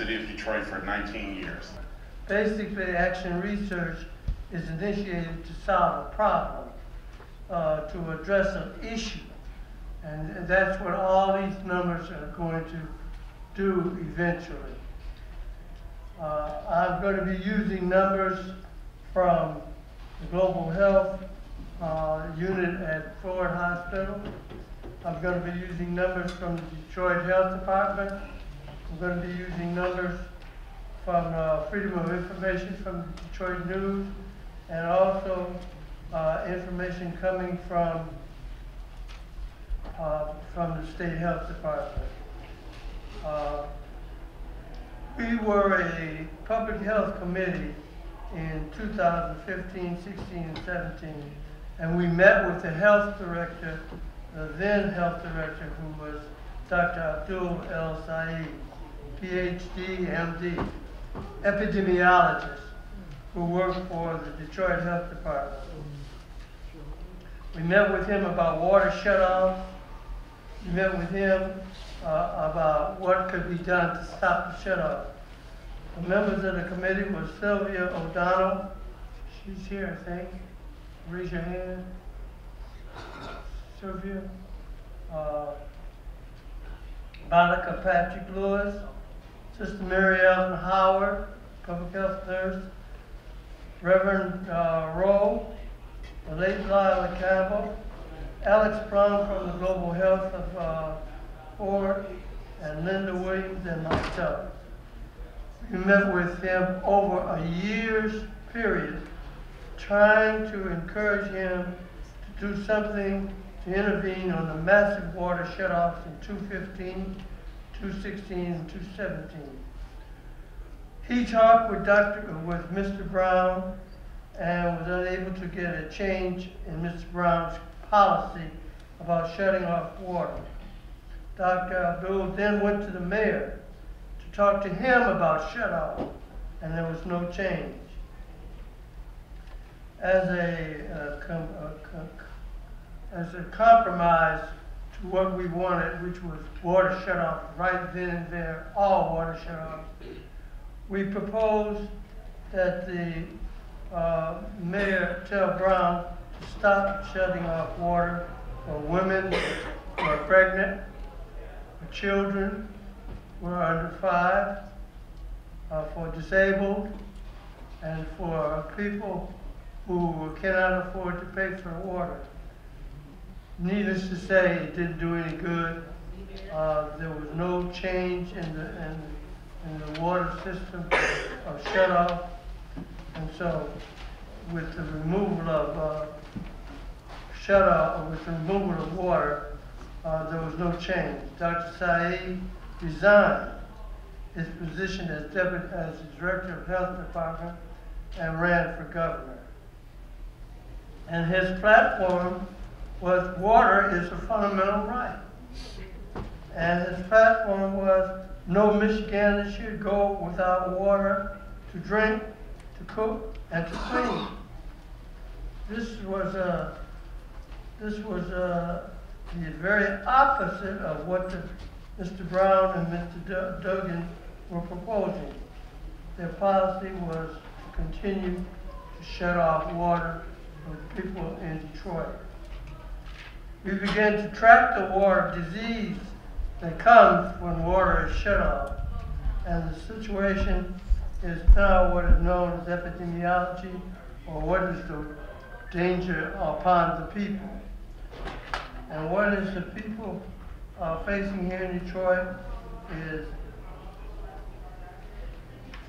city of Detroit for 19 years. Basically, action research is initiated to solve a problem, to address an issue. And that's what all these numbers are going to do eventually. I'm going to be using numbers from the Global Health unit at Ford Hospital. I'm going to be using numbers from the Detroit Health Department. I'm going to be using numbers from Freedom of Information from the Detroit News, and also information coming from the State Health Department. We were a public health committee in 2015, 16, and 17, and we met with the health director, the then health director, who was Dr. Abdul El Saeed, PhD, MD, epidemiologist, who worked for the Detroit Health Department. We met with him about water shutoffs. We met with him about what could be done to stop the shutoff. The members of the committee were Sylvia O'Donnell. She's here, I think. Raise your hand. Sylvia. Monica Patrick Lewis. Sister Mary Ellen Howard, public health nurse. Reverend Rowe. The late Lila Campbell. Alex Plum from the Global Health of Ford, and Linda Williams, and myself. We met with him over a year's period, trying to encourage him to do something to intervene on the massive water shutoffs in 2015, 2016, and 2017. He talked with Mr. Brown and was unable to get a change in Mr. Brown's policy about shutting off water. Dr. Abdul then went to the mayor to talk to him about shutoff, and there was no change. As a compromise to what we wanted, which was water shutoff right then and there, all water shutoff, we proposed that the mayor tell Brown to stop shutting off water for women who are pregnant, for children who are under 5, for disabled, and for people who cannot afford to pay for water. Needless to say, it didn't do any good. There was no change in the water system of shutoff, and so with the removal of with the removal of water, there was no change. Dr. Saeed resigned his position as the Director of Health Department and ran for governor. And his platform was water is a fundamental right. And his platform was no Michigander should go without water to drink, to cook, and to clean. This was the very opposite of what Mr. Brown and Mr. Duggan were proposing. Their policy was to continue to shut off water for people in Detroit. We began to track the water disease that comes when water is shut off. And the situation is now what is known as epidemiology, or what is the danger upon the people. And what is the people facing here in Detroit is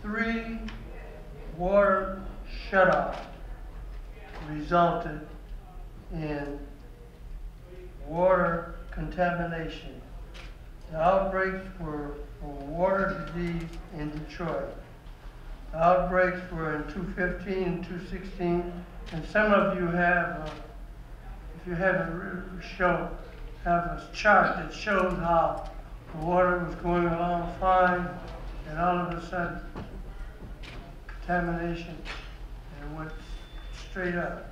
3 water shutoffs resulted in water contamination. The outbreaks were for water disease in Detroit. The outbreaks were in 2015 and 2016, and some of you have, if you haven't have a chart that shows how the water was going along fine, and all of a sudden, contamination, and it went straight up.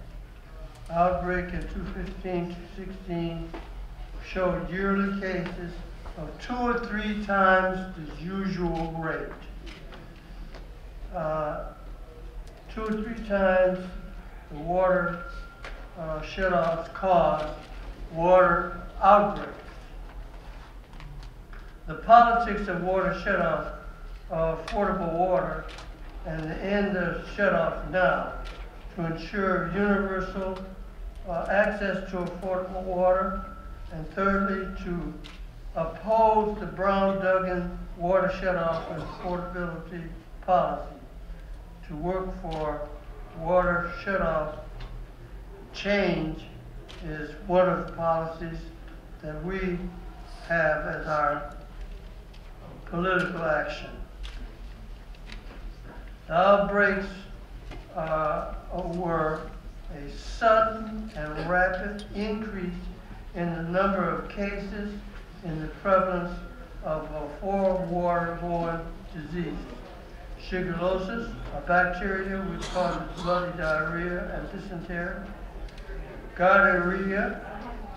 Outbreak in 2015 to 2016 showed yearly cases of 2 or 3 times the usual rate. 2 or 3 times the water shutoffs cause water outbreaks. The politics of water shutoff of affordable water and the end of shutoff now to ensure universal access to affordable water, and thirdly, to oppose the Brown-Duggan water shutoff and affordability policy, to work for water shutoff change is one of the policies that we have as our political action. The outbreaks were a sudden and rapid increase in the number of cases in the prevalence of 4 waterborne diseases. Shigellosis, a bacteria which causes bloody diarrhea and dysentery. Gonorrhea,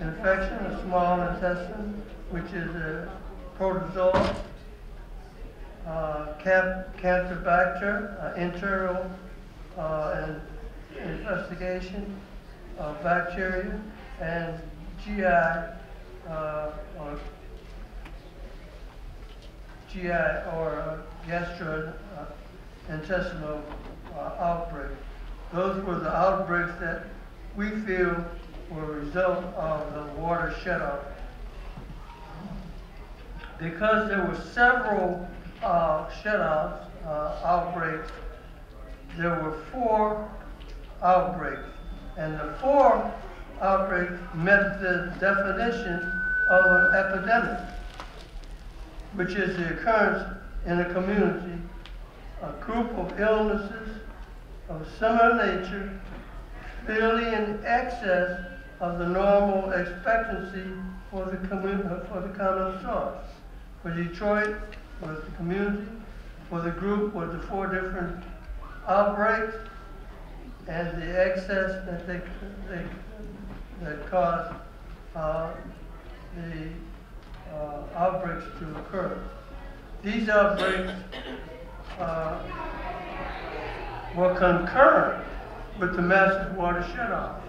infection of small intestine, which is a protozoa. Campylobacter, internal infestation of bacteria, and GI or gastrointestinal outbreak. Those were the outbreaks that we feel were a result of the water shutoff. Because there were several shutoffs, outbreaks, there were 4 outbreaks. And the 4 outbreaks met the definition of an epidemic, which is the occurrence in a community, a group of illnesses of similar nature, clearly in excess of the normal expectancy for the common source. For Detroit was the community, for the group was the 4 different outbreaks, and the excess that caused the outbreaks to occur. These outbreaks were concurrent with the massive water shutoff.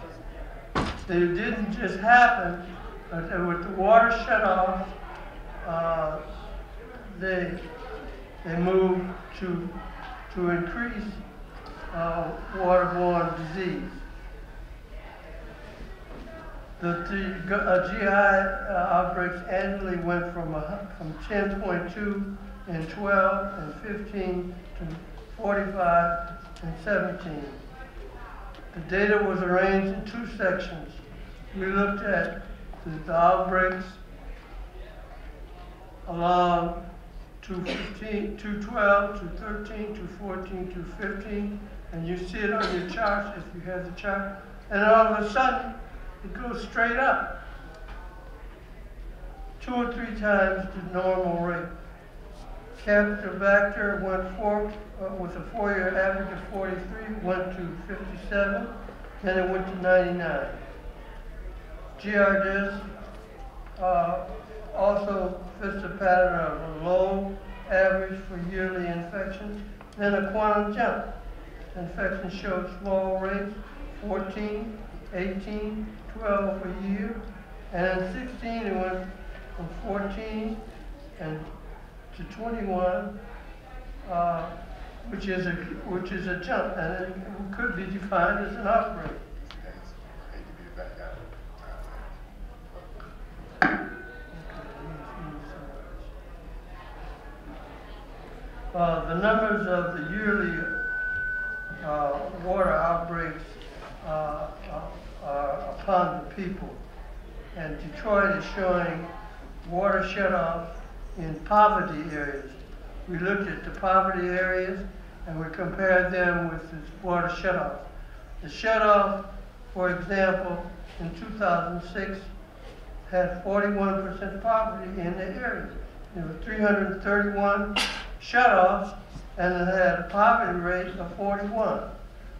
They didn't just happen, but with the water shutoff, they moved to increase waterborne disease. The GI outbreaks annually went from 10.2 in 12 and 15 to 45 and 17. The data was arranged in 2 sections. We looked at the outbreaks along 215, 212, 213, 214, 215, and you see it on your charts if you have the chart. And all of a sudden, it goes straight up, 2 or 3 times the normal rate. Campylobacter went with a 4-year average of 43, went to 57, then it went to 99. Giardia also fits a pattern of a low average for yearly infections, then a quantum jump. Infections showed small rates, 14, 18, 12 a year, and in 16 it went from 14 to 21, which is a jump, and it could be defined as an outbreak. The numbers of the yearly water outbreaks upon the people. And Detroit is showing water shutoff in poverty areas. We looked at the poverty areas and we compared them with the water shutoff. The shutoff, for example, in 2006 had 41% poverty in the area. There were 331 shutoffs and it had a poverty rate of 41.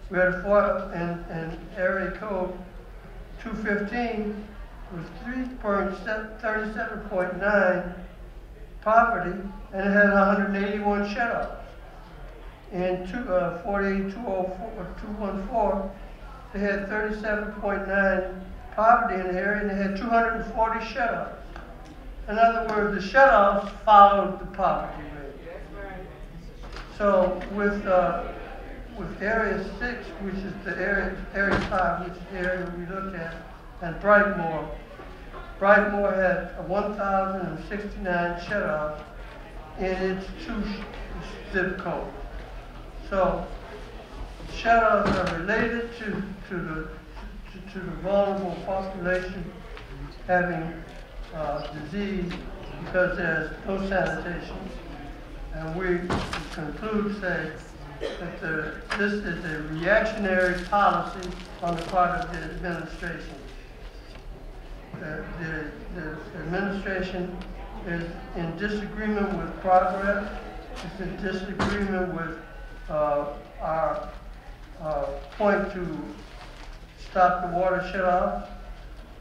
We had in area code 215 was 37.9 property, and it had 181 shut-offs. In 48214, they had 37.9 property in the area, and they had 240 shut-offs. In other words, the shut-offs followed the property rate. So with Area 6, which is the area 5, which is the area we looked at, and Brightmoor had 1,069 shut-offs in its 2 zip codes. So shut-offs are related to the vulnerable population having disease because there's no sanitation. And we conclude say that this is a reactionary policy on the part of the administration. The administration is in disagreement with progress. It's in disagreement with our point to stop the water shut-off.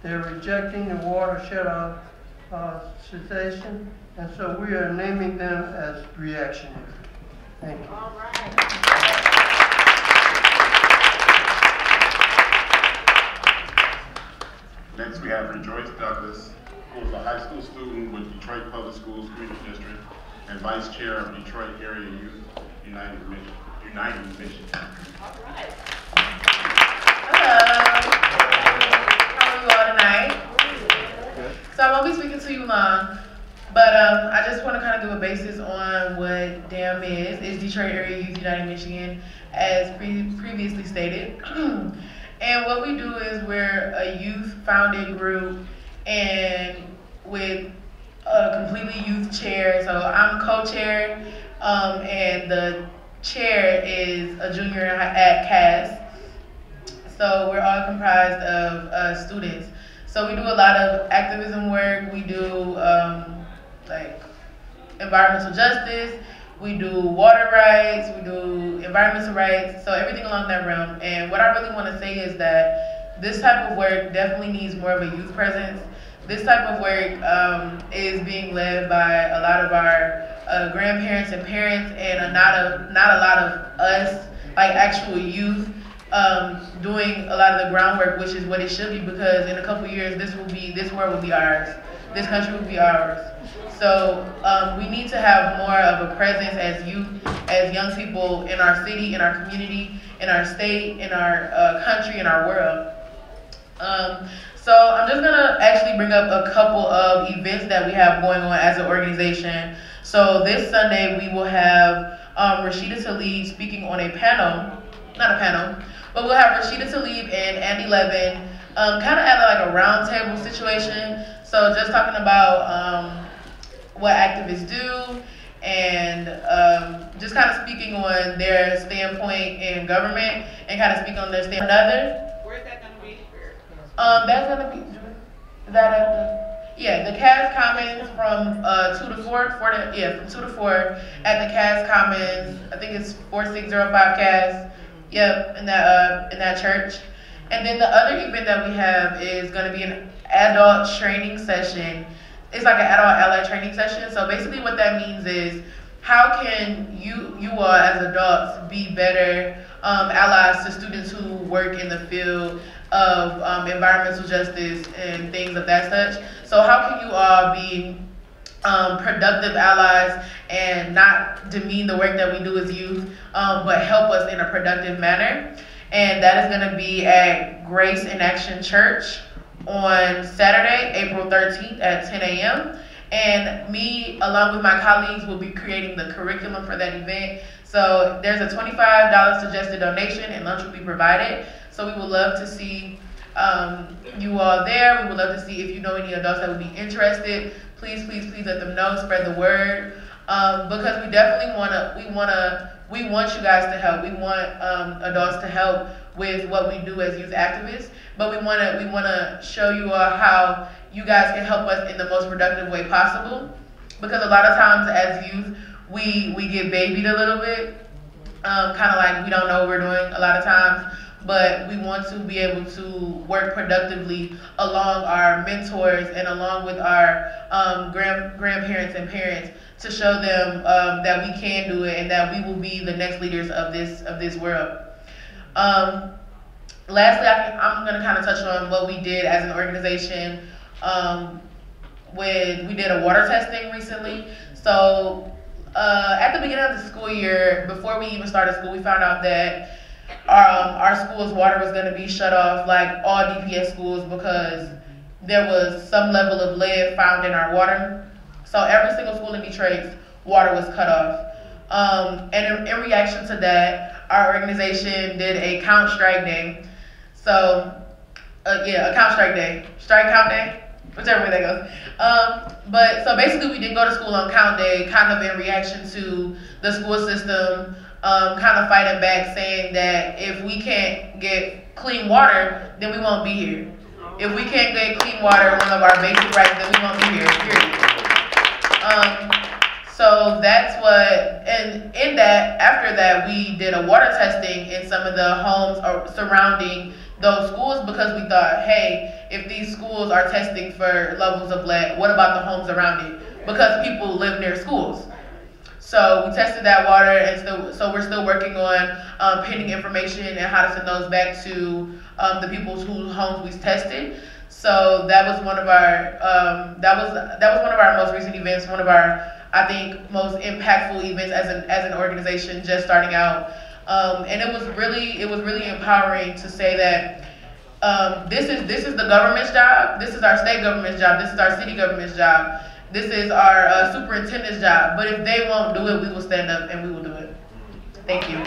They're rejecting the water shut-off cessation, and so we are naming them as reactionary. Thank you. All right. Next, we have ReJoyce Douglas, who is a high school student with Detroit Public Schools Community District and Vice Chair of Detroit Area Youth United Mission. All right. Hello. How are you all tonight? So I won't be speaking to you long, but I just want to kind of give a basis on what DAM is. It's Detroit Area Youth United Michigan, as previously stated. And what we do is we're a youth-founded group, and with a completely youth chair. So I'm co-chair, and the chair is a junior at CAS. So we're all comprised of students. So we do a lot of activism work. We do like environmental justice. We do water rights. We do environmental rights. So everything along that realm. And what I really want to say is that this type of work definitely needs more of a youth presence. This type of work is being led by a lot of our grandparents and parents, and not a lot of us, like actual youth, doing a lot of the groundwork, which is what it should be, because in a couple years this world will be ours. This country will be ours. So we need to have more of a presence as youth, as young people in our city, in our community, in our state, in our country, in our world. So I'm just gonna actually bring up a couple of events that we have going on as an organization. So this Sunday we will have Rashida Tlaib speaking on a panel, not a panel, but we'll have Rashida Tlaib and Andy Levin kind of at like a round table situation. So just talking about what activists do, and just kind of speaking on their standpoint in government, and kind of speak on their standpoint. Where's that going to be? That's going to be, is that at the, yeah, the CAS Commons from 2 to 4, from 2 to 4 at the CAS Commons. I think it's 4605 CAS. Yep, in that church. And then the other event that we have is going to be an adult training session. It's like an adult ally training session. So basically what that means is, how can you all as adults be better allies to students who work in the field of environmental justice and things of that such. So how can you all be productive allies and not demean the work that we do as youth, but help us in a productive manner? And that is going to be at Grace in Action Church on Saturday, April 13th at 10 a.m. And me, along with my colleagues, will be creating the curriculum for that event. So there's a $25 suggested donation, and lunch will be provided. So we would love to see you all there. We would love to see if you know any adults that would be interested. Please, please, please let them know. Spread the word, because we definitely we want you guys to help. We want adults to help with what we do as youth activists. But we want to show you all how you guys can help us in the most productive way possible. Because a lot of times as youth, we get babied a little bit, kind of like we don't know what we're doing a lot of times. but we want to be able to work productively along our mentors and along with our grandparents and parents to show them that we can do it and that we will be the next leaders of this world. Lastly, I'm going to kind of touch on what we did as an organization. We did a water testing recently. So at the beginning of the school year, before we even started school, we found out that our school's water was going to be shut off, like all DPS schools, because there was some level of lead found in our water. So every single school in Detroit's water was cut off. And in reaction to that, our organization did a count strike day. So, a count strike day. Strike count day? Whichever way that goes. But so basically we didn't go to school on count day, kind of in reaction to the school system, kind of fighting back, saying that if we can't get clean water, then we won't be here. If we can't get clean water, one of our basic rights, then we won't be here, period. So that's what, and in that, after that, we did a water testing in some of the homes surrounding those schools, because we thought, hey, if these schools are testing for levels of lead, what about the homes around it? Because people live near schools. So we tested that water, and so we're still working on pinning information and how to send those back to the people whose homes we tested. So that was one of our one of our most recent events, one of our, I think, most impactful events as an organization just starting out. And it was really empowering to say that this is the government's job, this is our state government's job, this is our city government's job, this is our superintendent's job. But if they won't do it, we will stand up and we will do it. Thank you.